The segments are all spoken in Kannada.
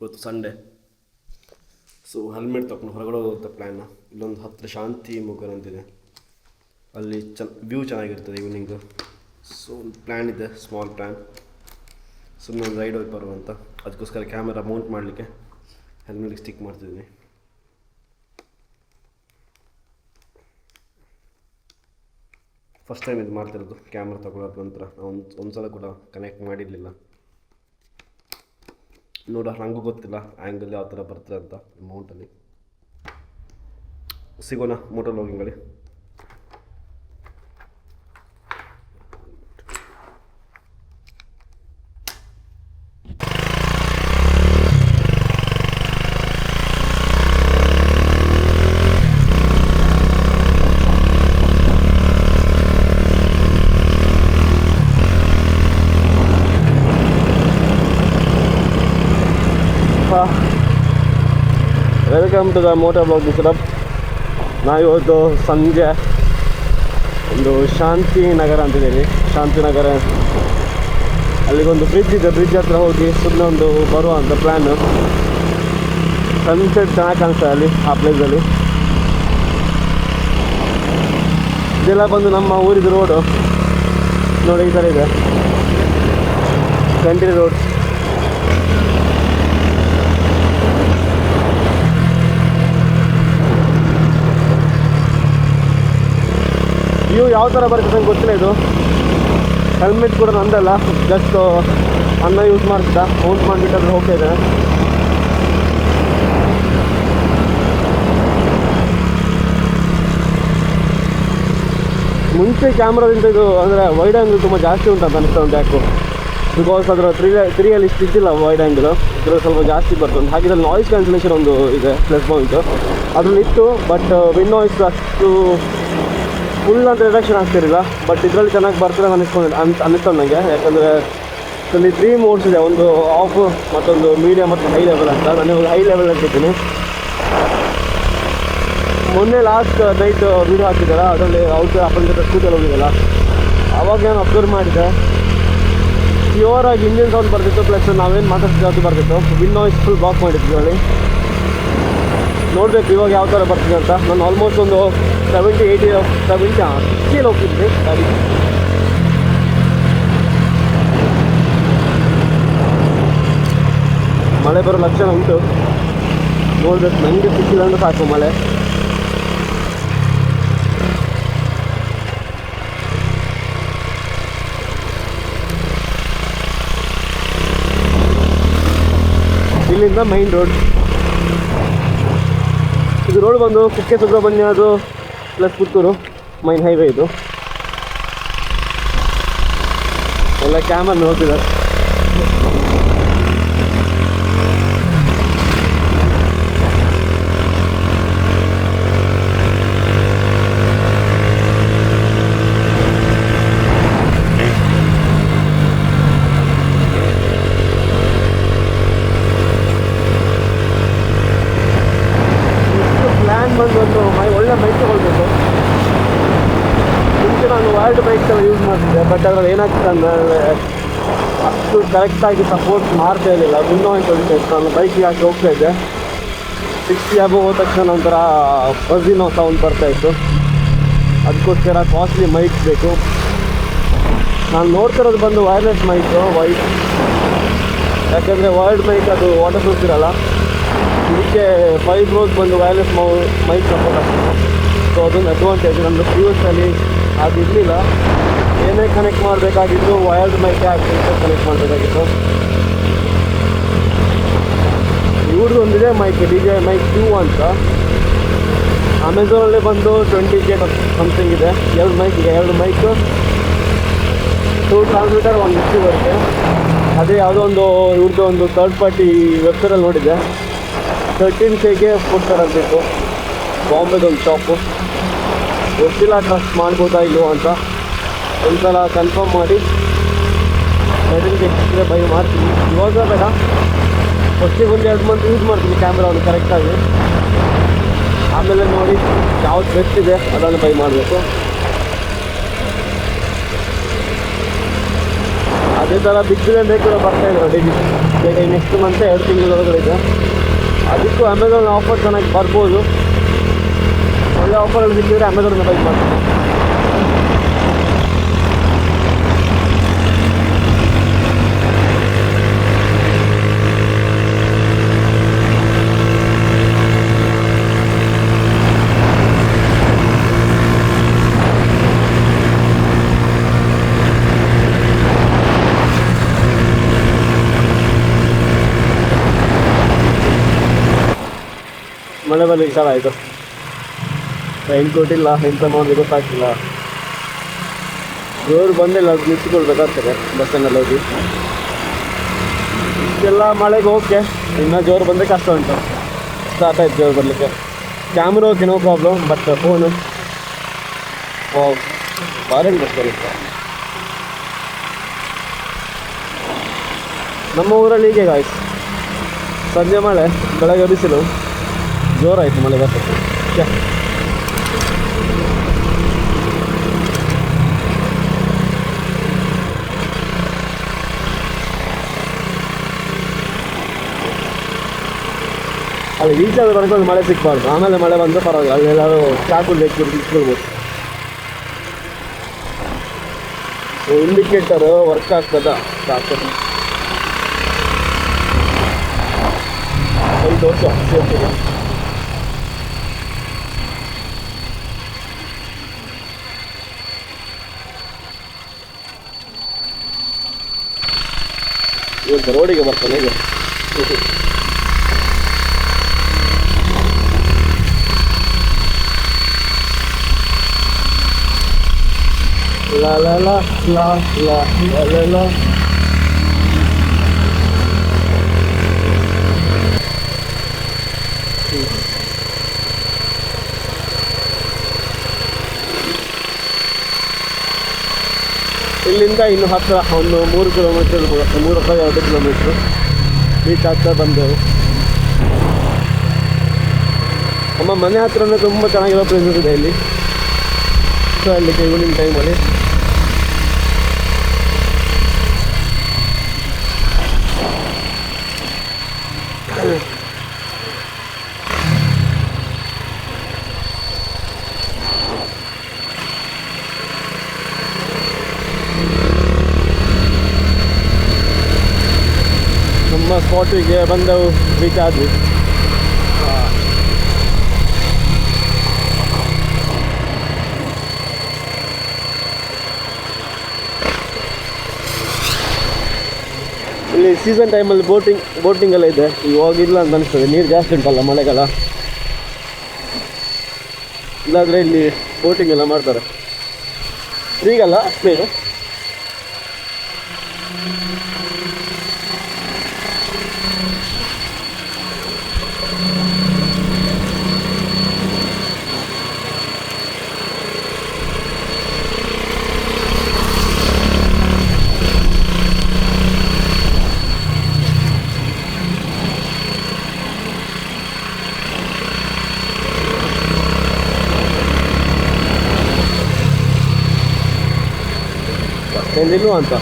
ಇವತ್ತು ಸಂಡೇ. ಸೊ ಹೆಲ್ಮೆಟ್ ತಗೊಂಡು ಹೊರಗಡೆ ಹೋಗುವಂಥ ಪ್ಲ್ಯಾನು. ಇಲ್ಲೊಂದು ಹತ್ತಿರ ಶಾಂತಿ ಮುಗರ್ ಅಂತಿದೆ, ಅಲ್ಲಿ ವ್ಯೂ ಚೆನ್ನಾಗಿರ್ತದೆ ಈವ್ನಿಂಗು. ಸೊ ಒಂದು ಪ್ಲ್ಯಾನ್ ಇದೆ, ಸ್ಮಾಲ್ ಪ್ಲ್ಯಾನ್. ಸುಮ್ಮನೆ ಒಂದು ರೈಡ್ ಹೋಗಿ ಬರುವಂತ, ಅದಕ್ಕೋಸ್ಕರ ಕ್ಯಾಮೆರಾ ಮೌಂಟ್ ಮಾಡಲಿಕ್ಕೆ ಹೆಲ್ಮೆಟ್ಗೆ ಸ್ಟಿಕ್ ಮಾಡ್ತಿದ್ದೀನಿ. ಫಸ್ಟ್ ಟೈಮ್ ಇದು ಮಾಡ್ತಿರೋದು, ಕ್ಯಾಮ್ರಾ ತಗೊಳ್ಳೋದ ನಂತರ ಒಂದು ಸಲ ಕೂಡ ಕನೆಕ್ಟ್ ಮಾಡಿರಲಿಲ್ಲ. ನೋಡ ನನಗೂ ಗೊತ್ತಿಲ್ಲ ಆ್ಯಂಗಲ್ ಯಾವ ಥರ ಬರ್ತದೆ ಅಂತ ಮೌಂಟಲ್ಲಿ. ಸಿಗೋಣ ಮೋಟರ್ ವ್ಲಾಗಿಂಗಲ್ಲಿ. Welcome to the motor vlogging club. ನಾವಿವತ್ತು ಸಂಜೆ ಒಂದು ಶಾಂತಿನಗರ ಅಂತಿದ್ದೀವಿ. ಶಾಂತಿನಗರ ಅಲ್ಲಿಗೊಂದು ಬ್ರಿಡ್ಜ್ ಇದೆ, ಬ್ರಿಡ್ಜ್ ಹತ್ರ ಹೋಗಿ ಸುಮ್ಮನೆ ಒಂದು ಬರುವಂಥ ಪ್ಲ್ಯಾನು. ಸನ್ಸೆಟ್ ಚೆನ್ನಾಗಿ ಕಾಣಿಸ್ತದೆ ಅಲ್ಲಿ, ಆ ಪ್ಲೇಸಲ್ಲಿ. ಇದೆಲ್ಲ ಬಂದು ನಮ್ಮ ಊರಿದು ರೋಡು ನೋಡಿ, ಈ ಥರ ಇದೆ ಕಂಟ್ರಿ ರೋಡ್. ವ್ಯೂ ಯಾವ ಥರ ಬರ್ತದೆ ಅಂತ ಗೊತ್ತಿಲ್ಲ. ಇದು ಹೆಲ್ಮೆಟ್ ಕೂಡ ನಂದಲ್ಲ, ಜಸ್ಟ್ ಅನ್ನ ಯೂಸ್ ಮಾಡ್ತಿದ್ದ, ಮೌಂಟ್ ಮಾಡಿಬಿಟ್ಟು ಅದ್ರ ಹೋಗ್ತಾ ಇದೆ. ಮುಂಚೆ ಕ್ಯಾಮ್ರಾದಿಂದ ಇದು ಅಂದರೆ ವೈಡ್ ಆ್ಯಂಗಲ್ ತುಂಬ ಜಾಸ್ತಿ ಉಂಟು ಅಂತ ಅನಿಸ್ತಾ ಉಂಟು ಯಾಕೋ. ಬಿಕಾಸ್ ಅದರ ತ್ರೀಯಲ್ಲಿ ಇಷ್ಟಿದ್ದಿಲ್ಲ ವೈಡ್ ಆ್ಯಂಗಲ್, ಇದರಲ್ಲಿ ಸ್ವಲ್ಪ ಜಾಸ್ತಿ ಬರ್ತದೆ. ಹಾಗೆ ಇದರಲ್ಲಿ ನಾಯ್ಸ್ ಕ್ಯಾನ್ಸಲೇಷನ್ ಒಂದು ಇದೆ ಪ್ಲಸ್ ಪಾಯಿಂಟು, ಅದರಲ್ಲಿ ಇತ್ತು. ಬಟ್ ವಿನ್ ನಾಯ್ಸ್ ಅಷ್ಟು ಫುಲ್ ಅಂತ ರಿಡಕ್ಷನ್ ಆಗ್ತಿರಲಿಲ್ಲ. ಬಟ್ ಇದರಲ್ಲಿ ಚೆನ್ನಾಗಿ ಬರ್ತದೆ ಅನ್ನಿಸ್ತು ನನಗೆ. ಯಾಕಂದರೆ ಇದರಲ್ಲಿ 3 ಮೋಡ್ಸ್ ಇದೆ, ಒಂದು ಆಫ್, ಮತ್ತೊಂದು ಮೀಡಿಯಮ್ ಮತ್ತು ಹೈ ಲೆವೆಲ್ ಅಂತ. ನಾನು ಹೈ ಲೆವೆಲ್ ಅಂತಿದ್ದೀನಿ. ಮೊನ್ನೆ ಲಾಸ್ಟ್ ನೈಟ್ ವೀಡಿಯೋ ಹಾಕಿದ್ದಾರ, ಅದರಲ್ಲಿ ಔಟ್ ಅಪ್ಪನ ಜೊತೆ ಸ್ಕೂಟಲ್ಲಿ ಹೋಗಿದ್ದಲ್ಲ, ಆವಾಗ ನಾನು ಅಬ್ಸರ್ವ್ ಮಾಡಿದೆ, ಪ್ಯೂರ್ ಆಗಿ ಇಂಜಿನ್ ಸೌಂಡ್ ಬರ್ತಿತ್ತು, ಪ್ಲಸ್ ನಾವೇನು ಮಾತಾಡ್ತಿದ್ದೆ ಅದು ಬರ್ತಿತ್ತು. ವಿನ್ ನಾಯ್ಸ್ ಫುಲ್ ಬ್ಲಾಕ್ ಮಾಡಿತ್ತು ಇದರಲ್ಲಿ. ನೋಡಬೇಕು ಇವಾಗ ಯಾವ ಥರ ಬರ್ತಿದೆ ಅಂತ. ನಾನು ಆಲ್ಮೋಸ್ಟ್ ಒಂದು 70-80 ಹೋಗ್ತಿದ್ದೆ ಗಾಡಿ. ಮಳೆ ಬರೋ ಲಕ್ಷಣ ಉಂಟು, ನೋಡ್ಬೇಕು. ನನಗೆ ಸಿಕ್ಕಿಲ್ಲ ಅಂದ್ರೆ ಸಾಕು ಮಳೆ. ಇಲ್ಲಿಂದ ಮೈನ್ ರೋಡ್. ಇದು ರೋಡ್ ಬಂದು ಕುಕ್ಕೆ ಸುಬ್ರಹ್ಮಣ್ಯ ಅದು ಪ್ಲಸ್ ಪುತ್ತೂರು ಮೈನ್ ಹೈವೇ. ಇದು ಎಲ್ಲ ಕ್ಯಾಮರಾ ನೋಡ್ತಿದ್ದಾರೆ. ಒಳ್ಳೆ ಬೈಕ್ ತಗೊಳ್ಬೇಕು. ಮುಂಚೆ ನಾನು ವೈಲ್ಡ್ ಬೈಕ್ ಯೂಸ್ ಮಾಡ್ತಿದ್ದೆ, ಬಟ್ ಅದರಲ್ಲಿ ಏನಾಗ್ತದೆ ಅಂದರೆ ಅಷ್ಟು ಕರೆಕ್ಟಾಗಿ ಸಪೋರ್ಟ್ ಮಾಡ್ತಾ ಇರಲಿಲ್ಲ. ಇನ್ನೂ ಹೊಡಿತಾ ಇತ್ತು. ನಾನು ಬೈಕಿಗೆ ಹಾಕಿ ಹೋಗ್ತಾ ಇದ್ದೆ, 60 ಅಬೋ ಹೋದ ತಕ್ಷಣ ಒಂಥರ ಬಸ್ಸಿನ ಸೌಂಡ್ ಬರ್ತಾಯಿತ್ತು. ಅದಕ್ಕೋಸ್ಕರ ಕಾಸ್ಟ್ಲಿ ಮೈಕ್ ಬೇಕು. ನಾನು ನೋಡ್ತಿರೋದು ಬಂದು ವೈರ್ಲೆಸ್ ಮೈಕು, ವೈಟ್. ಯಾಕೆಂದರೆ ವೈರ್ಡ್ ಮೈಕ್ ಅದು ವಾಟರ್ ಪ್ರೂಫ್ ಇರಲ್ಲ. ಇದಕ್ಕೆ 5 ರೋಸ್ ಬಂದು ವೈರ್ಲೆಸ್ ಮೈಕ್ ಸಪೋರ್ಟ್ ಆಗ್ತದೆ. ಸೊ ಅದೊಂದು ಅಡ್ವಾಂಟೇಜ್. ನಮ್ಮದು ಪ್ರೀವಿಯಸ್ಸಲ್ಲಿ ಅದಿರಲಿಲ್ಲ. ಏನೇ ಕನೆಕ್ಟ್ ಮಾಡಬೇಕಾಗಿತ್ತು ವೈರ್ಡ್ ಮೈಕೆ ಆಗ್ತಿತ್ತು, ಕನೆಕ್ಟ್ ಮಾಡಬೇಕಾಗಿತ್ತು. ಇವ್ರದ್ದು ಒಂದಿದೆ ಮೈಕ್, DJ ಮೈಕ್ Q ಅಂತ. ಅಮೆಝಾನಲ್ಲಿ ಬಂದು 20K ಸಮಥಿಂಗ್ ಇದೆ. 2 ಮೈಕ್ ಇದೆ, 2 ಮೈಕ್, 2 ಟ್ರಾನ್ಸ್ಮಿಟರ್, 1 ಮಿಕ್ಸಿ ಬರುತ್ತೆ. ಅದೇ ಯಾವುದೋ ಒಂದು ಇವ್ರದ್ದು ಒಂದು ಥರ್ಡ್ ಪಾರ್ಟಿ ವೆಬ್ಸೈಟಲ್ಲಿ ನೋಡಿದ್ದೆ, 13Kಗೆ ಕೊಡ್ತಾರಂತಿತ್ತು. ಬಾಂಬೆದೊಂದು ಶಾಪು, ಗೊತ್ತಿಲ್ಲ ಟ್ರಸ್ಟ್ ಮಾಡ್ಬೋದಾ ಇಲ್ವೋ ಅಂತ. ಒಂದ್ಸಲ ಕನ್ಫರ್ಮ್ ಮಾಡಿ 13K ಬೈ ಮಾಡ್ತೀನಿ. ಇವಾಗ ಬೇಡ, ಫಸ್ಟಿಗೆ ಒಂದು 2 ಮಂತ್ ಯೂಸ್ ಮಾಡ್ತೀನಿ ಕ್ಯಾಮ್ರಾವನ್ನು ಕರೆಕ್ಟಾಗಿ. ಆಮೇಲೆ ನೋಡಿ ಯಾವ್ದು ಬೆಸ್ಟ್ ಇದೆ ಅದನ್ನು ಬೈ ಮಾಡಬೇಕು. ಅದೇ ಥರ ಬಿಗ್ ಬಿಲಿಯನ್ ಡೇ ಕೂಡ ಬರ್ತಾಯಿದ್ರು ಡೈಲಿ. ಈಗ ನೆಕ್ಸ್ಟ್ ಮಂತ್ 2 ತಿಂಗಳೊಳಗಡೆ ಇದೆ. ಅದಕ್ಕೂ ಅಮೆಝಾನ್ ಆಫರ್ ಚೆನ್ನಾಗಿ ಬರ್ಬೋದು. ಒಳ್ಳೆ ಆಫರ್ಗಳು ಸಿಕ್ಕಿದ್ರೆ ಅಮೆಝಾನ್ ಬೈಕ್ ಮಾಡ್ತೀನಿ. ಮಳೆ ಬರಲಿಕ್ಕೆ ಸ್ಟಾರ್ಟ್ ಆಯಿತು. ರೈನ್ ಕೋಟ್ ಇಲ್ಲ, ಎಂತ ಮಾಡೋದು ಗೊತ್ತಾಗ್ತಿಲ್ಲ. ಜೋರು ಬಂದಿಲ್ಲ, ಅದು ನಿಂತ್ಕೊಳ್ಬೇಕಾಗ್ತದೆ ಬಸ್ ಸ್ಟ್ಯಾಂಡಲ್ಲಿ ಹೋಗಿ. ಇಷ್ಟೆಲ್ಲ ಮಳೆಗೆ ಓಕೆ, ಇನ್ನೂ ಜೋರು ಬಂದರೆ ಕಷ್ಟ ಉಂಟು. ಸ್ಟಾರ್ಟ್ ಆಯ್ತು ಜೋರು ಬರಲಿಕ್ಕೆ. Camera okay, no problem, but phone ಭಾರಿ ಇಂಟ್ರೆಸ್ಟ್ ಬರುತ್ತೆ. ನಮ್ಮ ಊರಲ್ಲಿ ಹೀಗೆ ಗಾಯ್ಸ್, ಸಂಜೆ ಮಳೆ, ಬೆಳಗ್ಗೆ ಬಿಸಿಲು, ಜೋರಾಯಿತು ಮಳೆ ಬರ್ತದೆ. ಅಲ್ಲಿ ರೀಚ್ ಆದ ತನಕ ಒಂದು ಮಳೆ ಸಿಕ್ಬಾರ್ದು, ಆಮೇಲೆ ಮಳೆ ಬಂದರೆ ಪರವಾಗಿಲ್ಲ. ಅಲ್ಲೆಲ್ಲರೂ ಚಾಕು ಬೇಕು ಸಿಕ್ಕೊಳ್ಬೋದು. ಇಂಡಿಕೇಟರ್ ವರ್ಕ್ ಆಗ್ತದ ಸಾಕು. 5 ವರ್ಷ ಸೇರ್ತಿದೆ. ಇವತ್ತು ರೋಡಿಗೆ ಬರ್ತಾನೆ ಈಗ. ಲಾ ಲಾ ಲಾ ಲಾ ಲಾ ಲಾ ಲಾ. ಇಲ್ಲಿಂದ ಇನ್ನು ಹತ್ತಿರ ಒಂದು 3 ಕಿಲೋಮೀಟರ್ ಇರ್ಬೋದು, 3 ಅಥವಾ 2 ಕಿಲೋಮೀಟ್ರು ರೀಚ್ ಆಗ್ತಾ ಬಂದೆವು. ನಮ್ಮ ಮನೆ ಹತ್ರನೇ ತುಂಬ ಚೆನ್ನಾಗಿರೋ ಪ್ಲೇಸಸ್ ಇದೆ ಇಲ್ಲಿ ಸುತ್ತಾಡಲಿಕ್ಕೆ ಈವ್ನಿಂಗ್ ಟೈಮಲ್ಲಿ. ನಮ್ಮ ಸ್ಪಾಟಿಗೆ ಬಂದೆವು, ರೀಚ್ ಆದ್ವಿ. ಇಲ್ಲಿ ಸೀಸನ್ ಟೈಮಲ್ಲಿ ಬೋಟಿಂಗ್ ಎಲ್ಲ ಇದೆ. ಇವಾಗಿಲ್ಲ ಅಂತ ಅನಿಸ್ತದೆ, ನೀರು ಜಾಸ್ತಿ ಉಂಟಲ್ಲ ಮಳೆಗಾಲ. ಇಲ್ಲಾದರೆ ಇಲ್ಲಿ ಬೋಟಿಂಗ್ ಎಲ್ಲ ಮಾಡ್ತಾರೆ, ಫ್ರೀಗಲ್ಲ ಅಷ್ಟೇನು. ಎಲ್ಲಿಗೂ ಅಂತ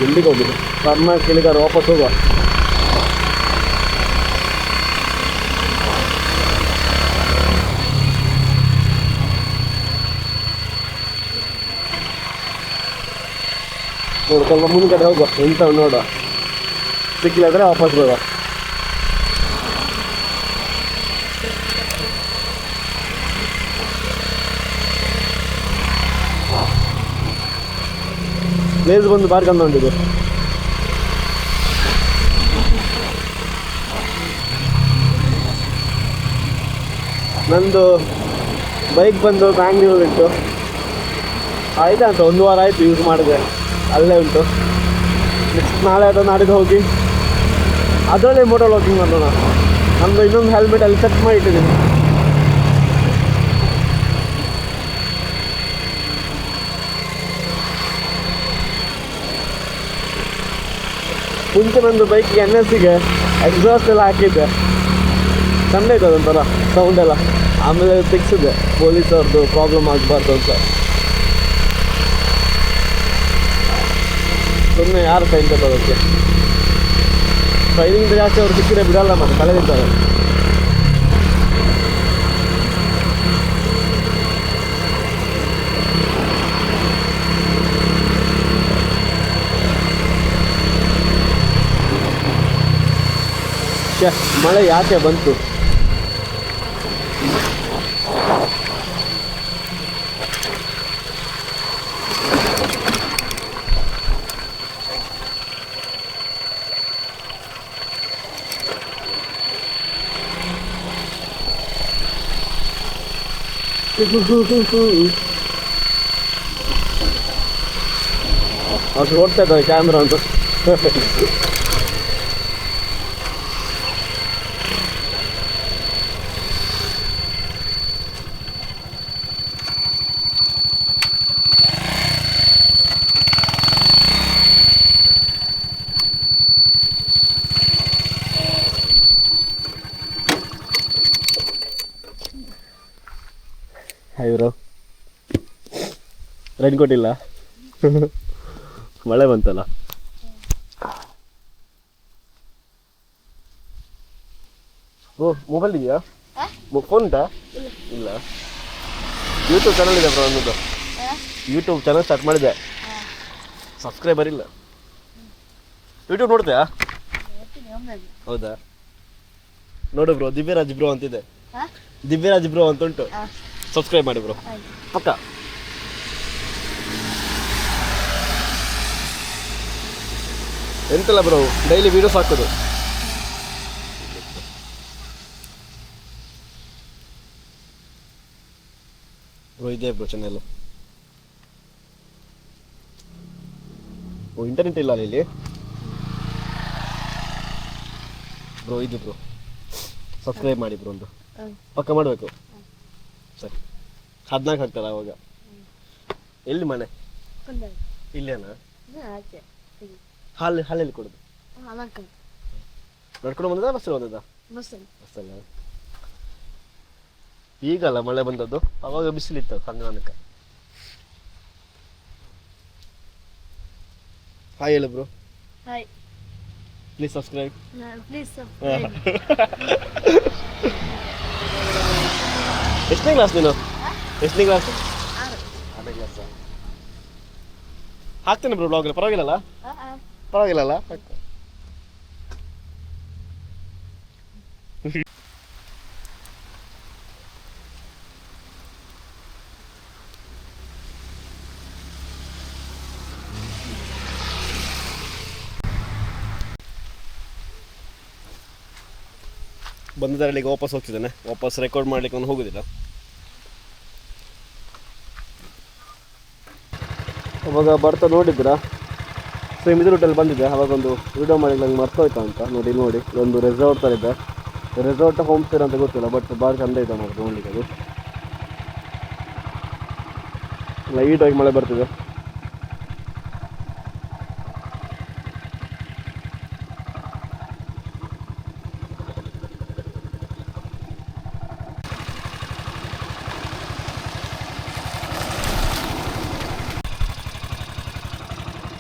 ಎಲ್ಲಿಗೆ ಹೋಗಿದ್ದು ಕರ್ನಾಟಕ ಇಲ್ಲಿಗಾರ ವಾಪಸ್ ಹೋಗುವ. ನೋಡು ಸ್ವಲ್ಪ ಮುಂದ್ಗಡೆ ಹೋಗುವ, ಎಂತ ನೋಡುವ, ಸಿಕ್ಕಿಲ್ಲಾದ್ರೆ ವಾಪಸ್ ಬರುವ. ಪ್ಲೇಸ್ ಬಂದು ಬಾರಿ ಕಂಡು ಹೊಂಟಿದೆ. ನಂದು ಬೈಕ್ ಬಂದು ಬ್ಯಾಂಗ್ಳೂರಿಟ್ಟು ಆಯ್ತಾ, 1 ವಾರ ಆಯಿತು ಯೂಸ್ ಮಾಡಿದೆ, ಅಲ್ಲೇ ಉಂಟು. ನೆಕ್ಸ್ಟ್ ನಾಳೆ ಅಥವಾ ನಾಡಿದ್ದು ಹೋಗಿ ಅದರಲ್ಲೇ ಮೋಟೋ ವ್ಲಾಗಿಂಗ್ ಮಾಡೋಣ. ನಮ್ಮದು ಇನ್ನೊಂದು ಹೆಲ್ಮೆಟ್ ಅಲ್ಲಿ ಸೆಟ್ ಮಾಡಿ ಇಟ್ಟಿದ್ದೀನಿ. ಮುಂಚೆ ನಂದು ಬೈಕಿಗೆ NSಗೆ ಎಕ್ಸಾಸ್ಟ್ ಎಲ್ಲ ಹಾಕಿದ್ದೆ, ಚೆಂದ ಇತ್ತು ಅದೊಂಥರ ಸೌಂಡ್ ಎಲ್ಲ. ಆಮೇಲೆ ತೆಗ್ಸಿದೆ, ಪೊಲೀಸವ್ರದ್ದು ಪ್ರಾಬ್ಲಮ್ ಆಗಬಾರ್ದು ಅಂತ. ಸುಮ್ಮನೆ ಯಾರು ಟೈಮ್ ತಗೊಳ್ಳೋಕ್ಕೆ. ಟ್ರೈನಿಂಗ್ ಜಾಸ್ತಿ ಅವ್ರು ಸಿಕ್ಕಿದ್ರೆ ಬಿಡಲ್ಲ ಮತ್ತೆ ಕಳೆದಿದ್ದಾರೆ. ಮಳೆ ಯಾಕೆ ಬಂತು? ಅಷ್ಟು ಓಡ್ತಾ ಇದ್ದಾರೆ ಕ್ಯಾಮ್ರಾ ಅಂತ. ಇವರು ರೈನ್ ಕೋಟ್ ಇಲ್ಲ, ಮಳೆ ಬಂತಲ್ಲ. ಓ ಮೊಬೈಲ್ ಇದೆಯಾ? ಫೋನ್ ಉಂಟಾ? ಇಲ್ಲ. ಯೂಟ್ಯೂಬ್ ಚಾನಲ್ ಇದೆ ಬ್ರೋ ಅನ್ನೋದು. ಯೂಟ್ಯೂಬ್ ಚಾನಲ್ ಸ್ಟಾರ್ಟ್ ಮಾಡಿದೆ, ಸಬ್ಸ್ಕ್ರೈಬರ್ ಇಲ್ಲ. ಯೂಟ್ಯೂಬ್ ನೋಡ್ತೀಯಾ? ಹೌದಾ? ನೋಡು ಬ್ರೋ, ದಿವ್ಯರಾಜ್ ಬ್ರೋ ಅಂತಿದೆ. ದಿವ್ಯರಾಜ್ ಬ್ರೋ ಅಂತ ಉಂಟು, ಸಬ್ಸ್ಕ್ರೈಬ್ ಮಾಡಿ ಬ್ರೋ ಪಕ್ಕ. ಎಂತಲ್ಲ ಬ್ರೋ, ಡೈಲಿ ವೀಡಿಯೋಸ್ ಹಾಕೋದು. ಬ್ರೋ ಇದೆ ಬ್ರೋ ಚಾನೆಲ್. ಓ ಇಂಟರ್ನೆಟ್ ಇಲ್ಲ ಇಲ್ಲಿ ಬ್ರೋ. ಇದು ಬ್ರೋ ಸಬ್ಸ್ಕ್ರೈಬ್ ಮಾಡಿ ಬ್ರೋ, ಒಂದು ಪಕ್ಕ ಮಾಡಬೇಕು. ಸರಿ 14 ಆಗ್ತಲ್ಲ ಅವಾಗ. ಎಲ್ಲಿ ಮನೆ? ಇಲ್ಲೇನಾ? ಹಾಲೆಲ್ಲಿ ಕೊಡೋದು? ನಡ್ಕೊಂಡು ಬಂದದ ಬಸ್ಸಲ್ಲಿ ಬಂದದ? ಬಸ್ಸಲ್ಲ. ಈಗಲ್ಲ ಮಳೆ ಬಂದದ್ದು, ಅವಾಗ ಬಿಸಿಲಿತ್ತು ಸಂಗ್ರಾಮಕ್ಕೆ. ಹಾಯ್ ಹೇಳು ಬ್ರೋ. Please subscribe. ಎಷ್ಟನೇ ಕ್ಲಾಸ್ ನೀನು? ಎಷ್ಟನೇ ಕ್ಲಾಸ್? 6ನೇ ಕ್ಲಾಸ್. ಹಾಕ್ತೇನೆ ಬ್ರೋ ಬ್ಲಾಗ್. ಪರವಾಗಿಲ್ಲಲ್ಲ? ಪರವಾಗಿಲ್ಲಲ್ಲ? ಬಂದಿದ್ದಾರೆ, ಈಗ ವಾಪಸ್ ಹೋಗ್ತಿದ್ದಾನೆ. ವಾಪಸ್ ರೆಕಾರ್ಡ್ ಮಾಡ್ಲಿಕ್ಕೆ ಅವನು ಹೋಗೋದಿಲ್ಲ. ಅವಾಗ ಬರ್ತಾ ನೋಡಿದ್ರಾ, ಸೇಮ್ ಇದು ರೂಟಲ್ಲಿ ಬಂದಿದೆ. ಅವಾಗ ಒಂದು ವಿಡಿಯೋ ಮಾಡಿ ನಂಗೆ ಮರ್ತೋಯ್ತಾ ಅಂತ. ನೋಡಿ ಒಂದು ರೆಸಾರ್ಟ್ ಥರ ಇದೆ. ರೆಸಾರ್ಟ್ ಹೋಮ್ ಸ್ಟೇ ಅಂತ ಗೊತ್ತಿಲ್ಲ, ಬಟ್ ಭಾಳ ಚಂದ ಇದೆ ನೋಡಿ ನೋಡ್ಲಿಕ್ಕೆ. ಅದು ಲೈಟಾಗಿ ಮಳೆ ಬರ್ತಿದೆ.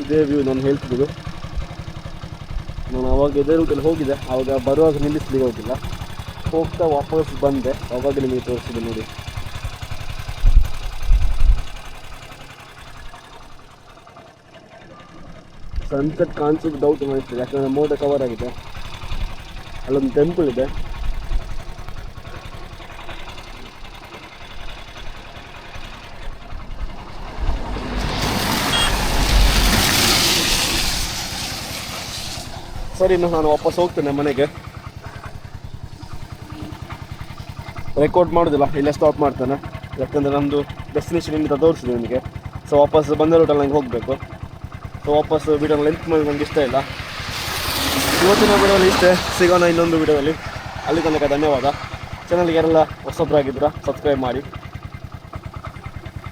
ಇದೇ ವ್ಯೂ ನಾನು ಹೇಳ್ತಿದ್ದು. ನಾನು ಅವಾಗ ಇದೇ ರೂಟಲ್ಲಿ ಹೋಗಿದೆ, ಆವಾಗ ಬರುವಾಗ ನಿಲ್ಲಿಸ್ಲಿಕ್ಕೆ ಹೋಗಿಲ್ಲ, ಹೋಗ್ತಾ ವಾಪಸ್ ಬಂದೆ, ಅವಾಗ ನಿಮಗೆ ತೋರಿಸಿದೆ ನೋಡಿ. ಸನ್ಸೆಟ್ ಕಾಣಿಸೋದು ಡೌಟ್ ಮಾಡ್ತಿದೆ, ಯಾಕಂದರೆ ಮೋಡ ಕವರ್ ಆಗಿದೆ. ಅಲ್ಲೊಂದು ಟೆಂಪಲ್ ಇದೆ. ಸರಿ, ನಾನು ವಾಪಸ್ ಹೋಗ್ತೇನೆ ಮನೆಗೆ. ರೆಕಾರ್ಡ್ ಮಾಡೋದಿಲ್ಲ, ಇಲ್ಲೇ ಸ್ಟಾಪ್ ಮಾಡ್ತೇನೆ, ಯಾಕಂದರೆ ನಮ್ಮದು ಡೆಸ್ಟಿನೇಷನ್ ಇಂದ ತೋರಿಸಿದೆ ನಿಮಗೆ. ಸೊ ವಾಪಸ್ ಬಂದ ರೂಟಲ್ಲಿ ನಂಗೆ ಹೋಗಬೇಕು. ಸೊ ವಾಪಸ್ ವೀಡಿಯೋನ ಲೆಂತ್ ಮಾಡಿ ನನಗೆ ಇಷ್ಟ ಇಲ್ಲ. ಇವತ್ತಿನ ವೀಡಿಯೋಲಿ ಇಷ್ಟೇ, ಸಿಗೋಣ ಇನ್ನೊಂದು ವೀಡಿಯೋದಲ್ಲಿ. ಅಲ್ಲಿ ತನಕ ಧನ್ಯವಾದ. ಚಾನಲ್ಗೆ ಯಾರೆಲ್ಲ ಹೊಸಬ್ರಾಗಿದ್ದೀರಾ ಸಬ್ಸ್ಕ್ರೈಬ್ ಮಾಡಿ.